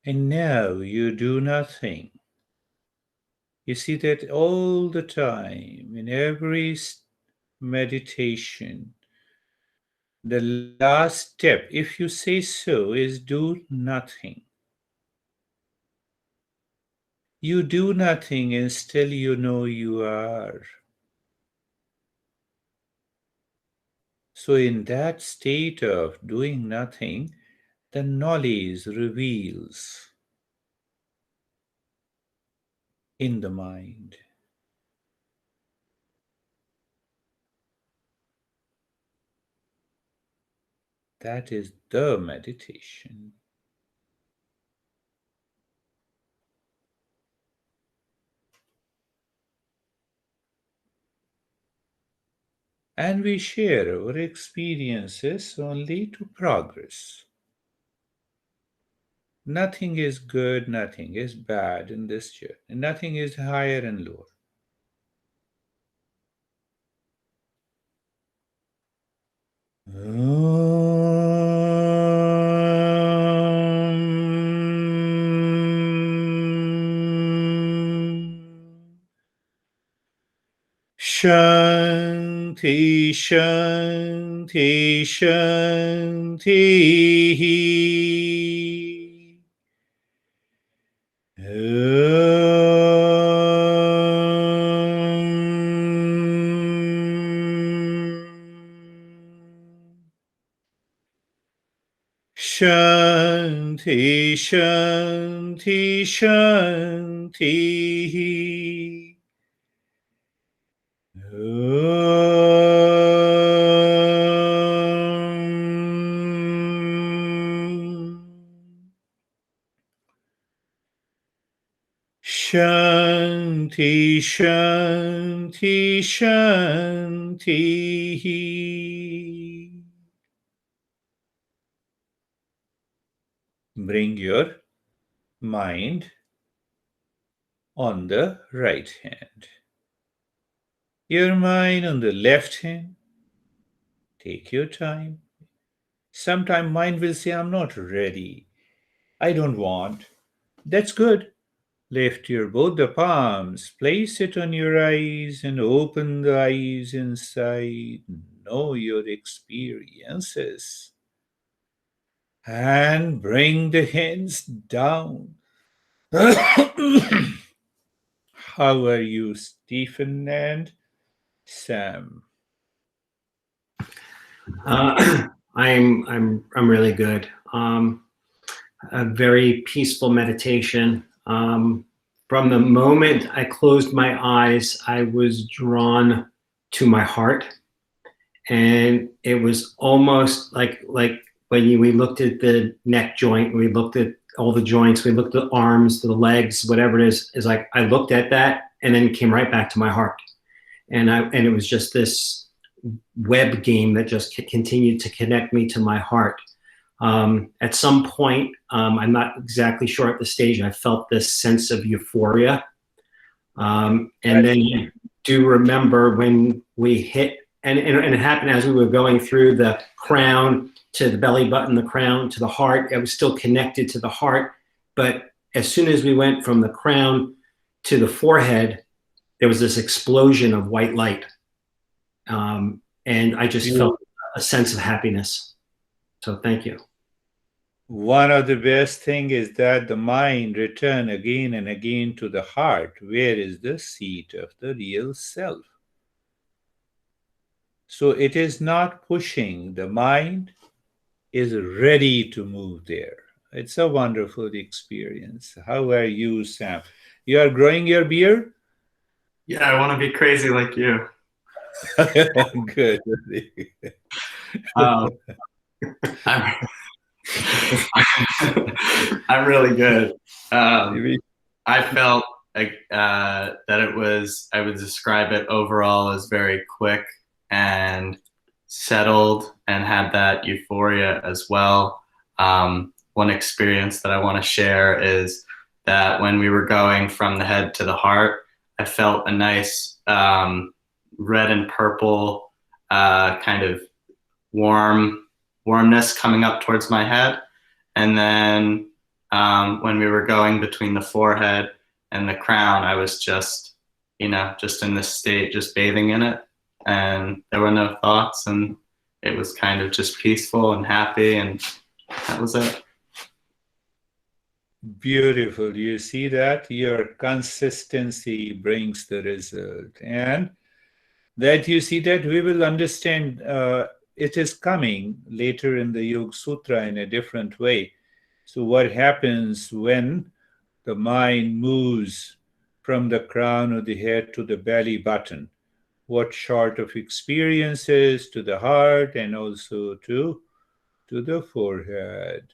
And now you do nothing. You see that all the time, in every meditation. The last step, if you say so, is do nothing. You do nothing and still you know you are. So, in that state of doing nothing, the knowledge reveals in the mind. That is the meditation. And we share our experiences only to progress. Nothing is good, nothing is bad in this journey. Nothing is higher and lower. Shanti, Shanti, Shanti. Shanti, Shanti, Shanti. Shanti, Shanti, Shanti. Bring your mind on the right hand. Your mind on the left hand. Take your time. Sometime mind will say, I'm not ready. I don't want. That's good. Lift your both the palms, place it on your eyes and open the eyes inside. Know your experiences. And bring the hands down. How are you, Stephen and Sam? I'm really good. A very peaceful meditation. From the moment I closed my eyes, I was drawn to my heart, and it was almost like when we looked at the neck joint, we looked at all the joints, we looked at the arms, the legs, whatever it is like I looked at that and then came right back to my heart, and it was just this web game that just continued to connect me to my heart. At some point, I'm not exactly sure at the stage, I felt this sense of euphoria. And then you do remember when we hit, and it happened as we were going through the crown to the belly button, the crown to the heart. It was still connected to the heart. But as soon as we went from the crown to the forehead, there was this explosion of white light. And I just felt a sense of happiness. So thank you. One of the best thing is that the mind return again and again to the heart, where is the seat of the real self. So it is not pushing, the mind is ready to move there. It's a wonderful experience. How are you, Sam? You are growing your beard? Yeah, I want to be crazy like you. Good. I'm really good. I felt like that it was, I would describe it overall as very quick and settled and had that euphoria as well. One experience that I want to share is that when we were going from the head to the heart, I felt a nice red and purple kind of warmness coming up towards my head. And then when we were going between the forehead and the crown, I was just, just in this state, just bathing in it. And there were no thoughts, and it was kind of just peaceful and happy, and that was it. Beautiful. You see that? Your consistency brings the result. And that you see that we will understand it is coming later in the Yoga Sutra in a different way. So what happens when the mind moves from the crown of the head to the belly button? What sort of experiences to the heart and also to the forehead?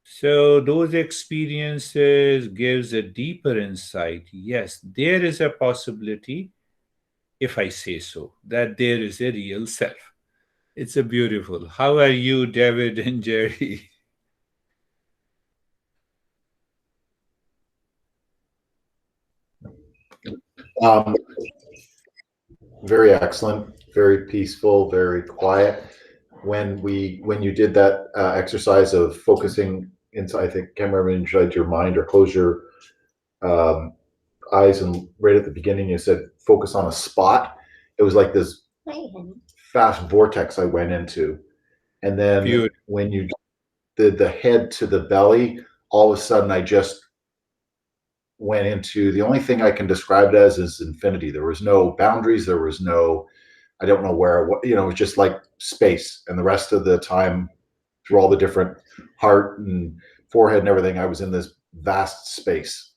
So those experiences gives a deeper insight. Yes, there is a possibility, if I say so, that there is a real self. It's a beautiful. How are you, David and Jerry? Very excellent, very peaceful, very quiet. When you did that exercise of focusing into, I think, can't remember, inside your mind or close your eyes, and right at the beginning you said focus on a spot. It was like this fast vortex I went into, and then Beautiful. when you did the head to the belly, all of a sudden I just went into, the only thing I can describe it as is infinity. There was no boundaries. There was no, I don't know where, it was just like space. And the rest of the time, through all the different heart and forehead and everything, I was in this vast space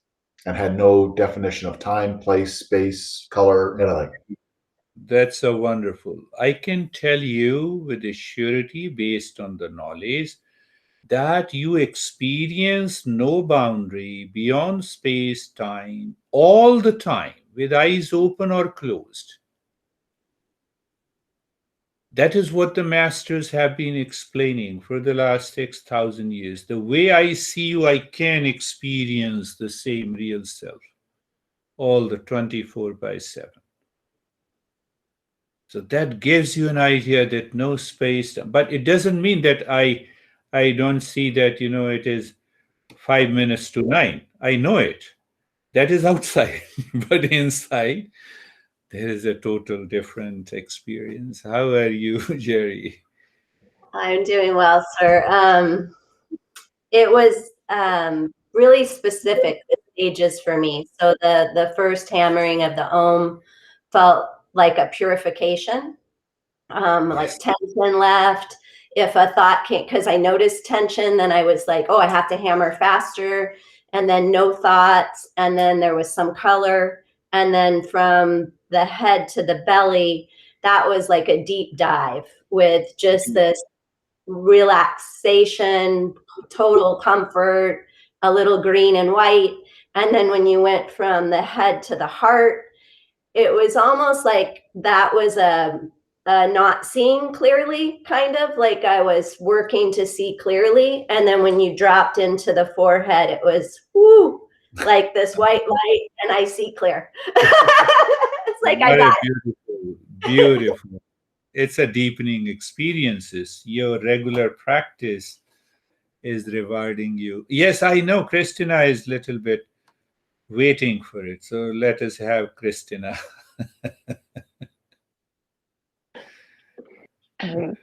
and had no definition of time, place, space, color, anything. That's so wonderful. I can tell you with a surety based on the knowledge that you experience no boundary beyond space time all the time with eyes open or closed. That is what the masters have been explaining for the last 6,000 years. The way I see you, I can experience the same real self, all the 24 by 7. So that gives you an idea that no space, but it doesn't mean that I don't see that, it is 5 minutes to 9. I know it. That is outside. But inside, there is a total different experience. How are you, Jerry? I'm doing well, sir. It was really specific, the stages for me. So the first hammering of the Om felt like a purification, like tension left. If a thought came, because I noticed tension, then I was like, oh, I have to hammer faster. And then no thoughts. And then there was some color. And then from the head to the belly, that was like a deep dive with just this relaxation, total comfort, a little green and white. And then when you went from the head to the heart, it was almost like that was a not seeing clearly, kind of like I was working to see clearly. And then when you dropped into the forehead, it was whoo, like this white light, and I see clear. It's like I got beautiful, beautiful. It's a deepening experiences. Your regular practice is rewarding you. Yes, I know Christina is a little bit waiting for it. So let us have Christina.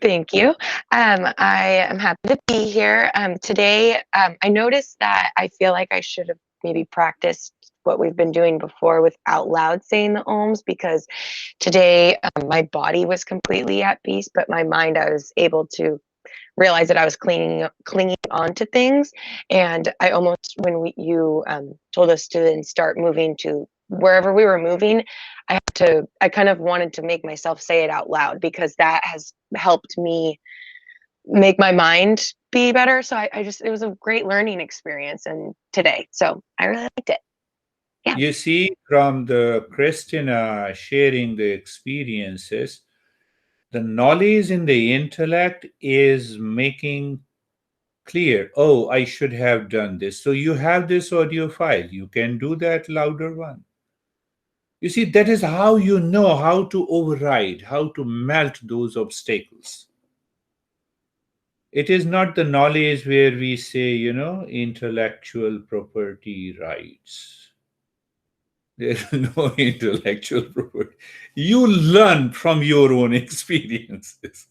Thank you. I am happy to be here. Today, I noticed that I feel like I should have maybe practiced what we've been doing before with out loud saying the ohms, because today my body was completely at peace, but my mind, I was able to realize that I was clinging on to things. And I almost, when you told us to then start moving to wherever we were moving, I kind of wanted to make myself say it out loud, because that has helped me make my mind be better. So it was a great learning experience and today. So I really liked it. Yeah. You see, from the Christina sharing the experiences, the knowledge in the intellect is making clear, oh, I should have done this. So you have this audio file. You can do that louder one. You see, that is how you know how to override, how to melt those obstacles. It is not the knowledge where we say, intellectual property rights. There's no intellectual property. You learn from your own experiences.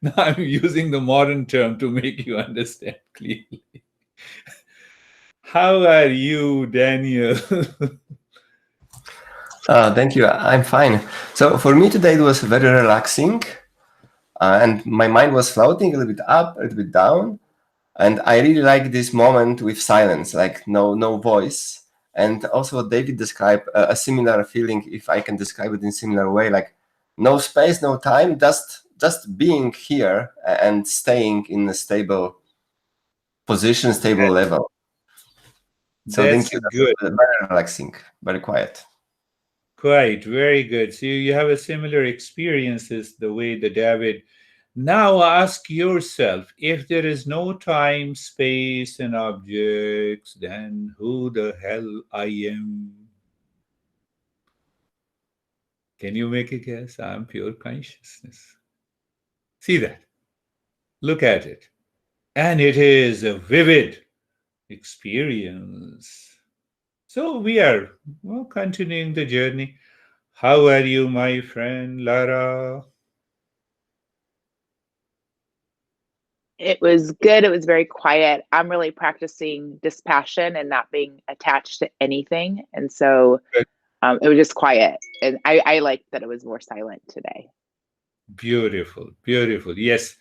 Now I'm using the modern term to make you understand clearly. How are you, Daniel? Thank you. I'm fine. So for me today it was very relaxing, and my mind was floating a little bit up, a little bit down, and I really like this moment with silence, like no voice. And also what David described, a similar feeling, if I can describe it in similar way, like no space, no time, just being here and staying in a stable position, stable level. So That's thank you. good. That's very relaxing, very quiet. Quite, very good. So you have a similar experiences the way the David. Now ask yourself, if there is no time, space, and objects, then who the hell I am? Can you make a guess? I'm pure consciousness. See that. Look at it. And it is a vivid experience. So we are continuing the journey. How are you, my friend Lara? It was good. It was very quiet. I'm really practicing dispassion and not being attached to anything. And so it was just quiet. And I liked that it was more silent today. Beautiful, beautiful. Yes,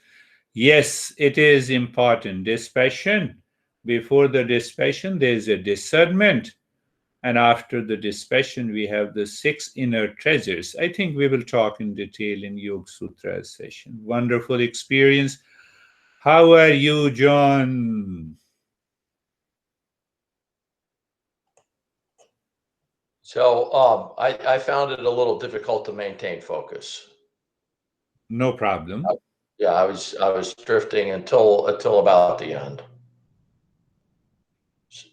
yes, it is important. Dispassion. Before the dispassion, there is a discernment. And after the dispassion, we have the 6 inner treasures. I think we will talk in detail in Yoga Sutra session. Wonderful experience. How are you, John? So I found it a little difficult to maintain focus. No problem. Yeah, I was drifting until about the end.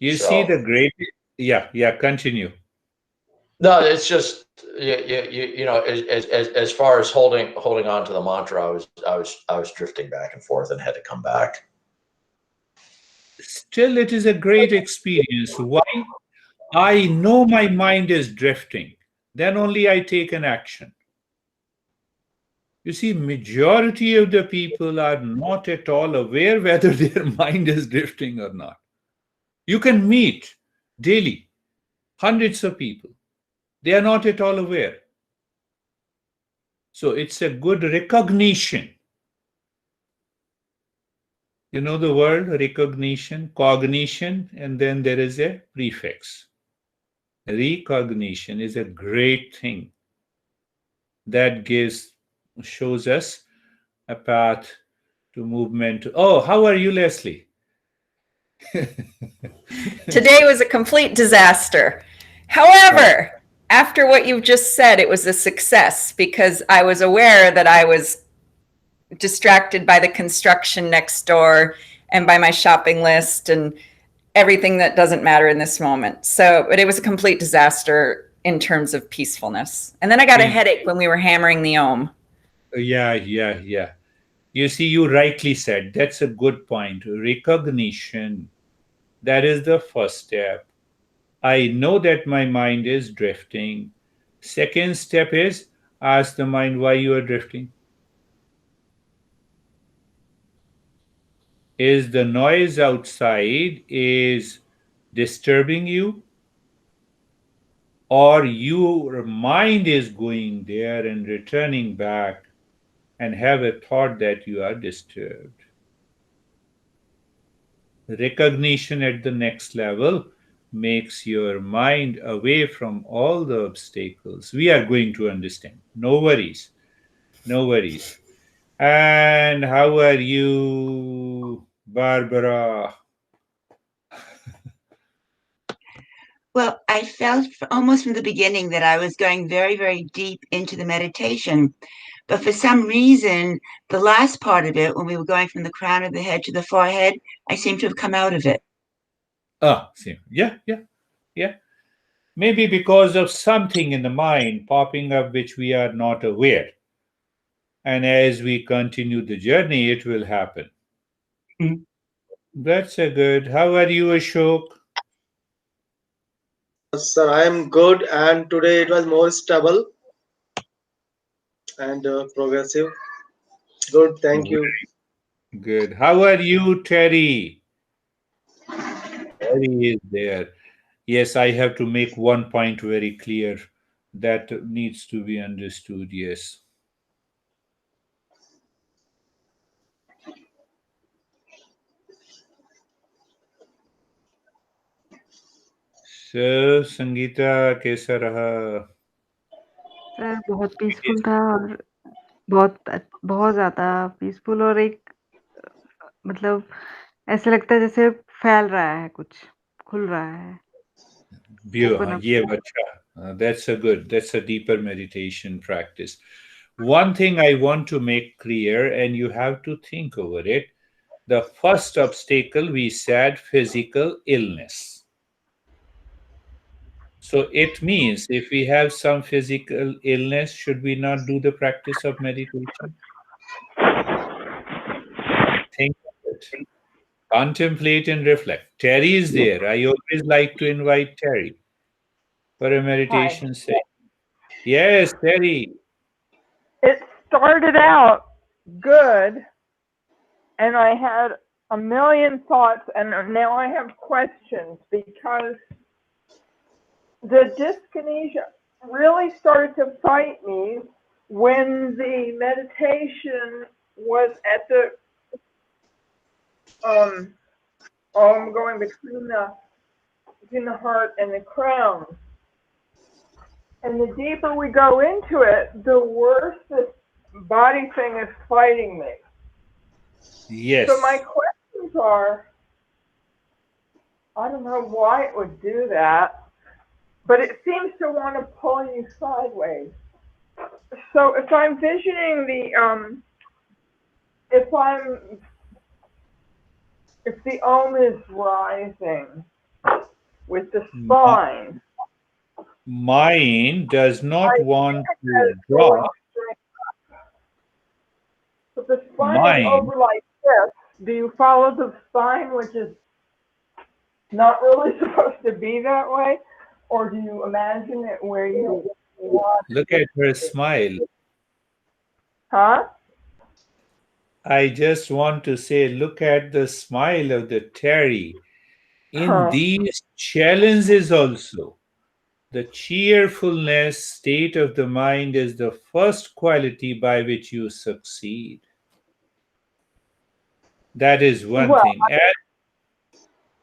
You see the great. Yeah. Continue. No, it's just as far as holding on to the mantra, I was drifting back and forth and had to come back. Still, it is a great experience. Why? I know my mind is drifting. Then only I take an action. You see, majority of the people are not at all aware whether their mind is drifting or not. You can meet daily hundreds of people. They are not at all aware. So it's a good recognition. You know the word recognition, cognition, and then there is a prefix. Recognition is a great thing that shows us a path to movement. Oh, how are you, Leslie? Today was a complete disaster. However, after what you've just said, it was a success because I was aware that I was distracted by the construction next door and by my shopping list and everything that doesn't matter in this moment. But it was a complete disaster in terms of peacefulness. And then I got a headache when we were hammering the Om. Yeah. You see, you rightly said, that's a good point. Recognition, that is the first step. I know that my mind is drifting. Second step is ask the mind why you are drifting. Is the noise outside is disturbing you? Or your mind is going there and returning back and have a thought that you are disturbed? Recognition at the next level makes your mind away from all the obstacles. We are going to understand. No worries. And how are you, Barbara? Well, I felt almost from the beginning that I was going very, very deep into the meditation. But for some reason, the last part of it, when we were going from the crown of the head to the forehead, I seem to have come out of it. See. Yeah. Maybe because of something in the mind popping up which we are not aware. And as we continue the journey, it will happen. That's a good. How are you, Ashok? Sir, I am good, and today it was more stable and progressive. Good, thank you. Good. How are you, Terry? Terry is there. Yes, I have to make one point very clear that needs to be understood. Yes. So, Sangeeta कैसा रहा? Sir बहुत peaceful था और बहुत ज़्यादा peaceful और एक मतलब ऐसा लगता है जैसे फैल रहा है कुछ, खुल रहा है। Open up. Yeah, that's a deeper meditation practice. One thing I want to make clear, and you have to think over it. The first obstacle we said physical illness. So it means if we have some physical illness, should we not do the practice of meditation? Think of it. Contemplate and reflect. Terry is there. I always like to invite Terry for a meditation session. Yes, Terry. It started out good, and I had a million thoughts, and now I have questions because the dyskinesia really started to fight me when the meditation was at the I'm going between the heart and the crown. And the deeper we go into it, the worse this body thing is fighting me. Yes. So my questions are, I don't know why it would do that, but it seems to want to pull you sideways. So if I'm visioning if the Om is rising with the spine. Mind does not want to drop. If the spine is over like this, do you follow the spine, which is not really supposed to be that way? Or do you imagine it where you want? Look at her smile. Huh? I just want to say, look at the smile of the Terry. In these challenges also, the cheerfulness state of the mind is the first quality by which you succeed. That is one thing. And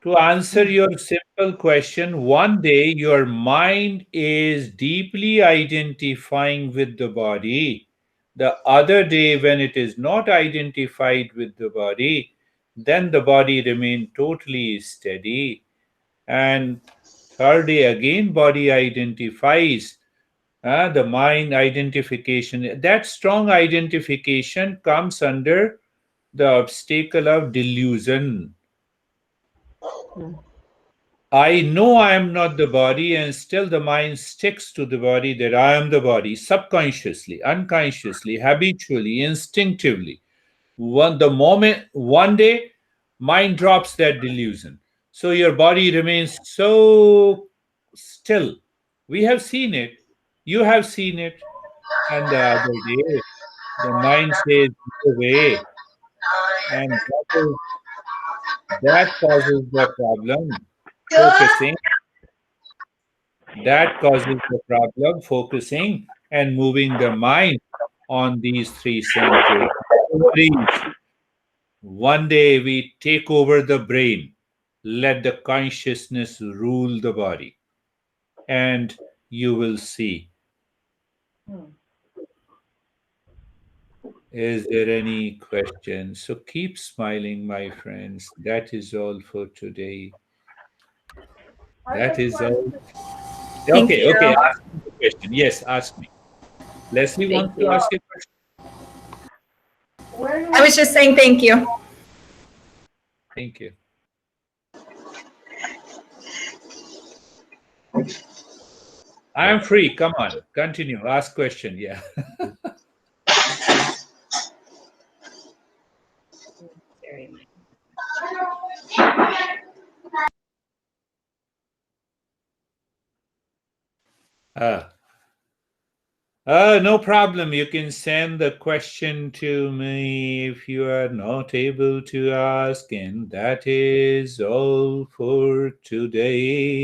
to answer your simple question, one day your mind is deeply identifying with the body. The other day, when it is not identified with the body, then the body remains totally steady. And third day, again, body identifies. The mind identification. That strong identification comes under the obstacle of delusion. I know I am not the body, and still the mind sticks to the body that I am the body, subconsciously, unconsciously, habitually, instinctively. One day, mind drops that delusion. So your body remains so still. We have seen it. You have seen it. And the other day, the mind says, "Go away." And that causes the problem. Focusing. That causes the problem, focusing and moving the mind on these three centers. One day we take over the brain, let the consciousness rule the body, and you will see. Is there any question? So keep smiling, my friends. That is all for today. That is all. Okay. Ask me the question. Yes, ask me. Leslie wants to ask a question. I was just saying thank you. Thank you. I am free. Come on. Continue. Ask question. Yeah. No problem. You can send the question to me if you are not able to ask, and that is all for today.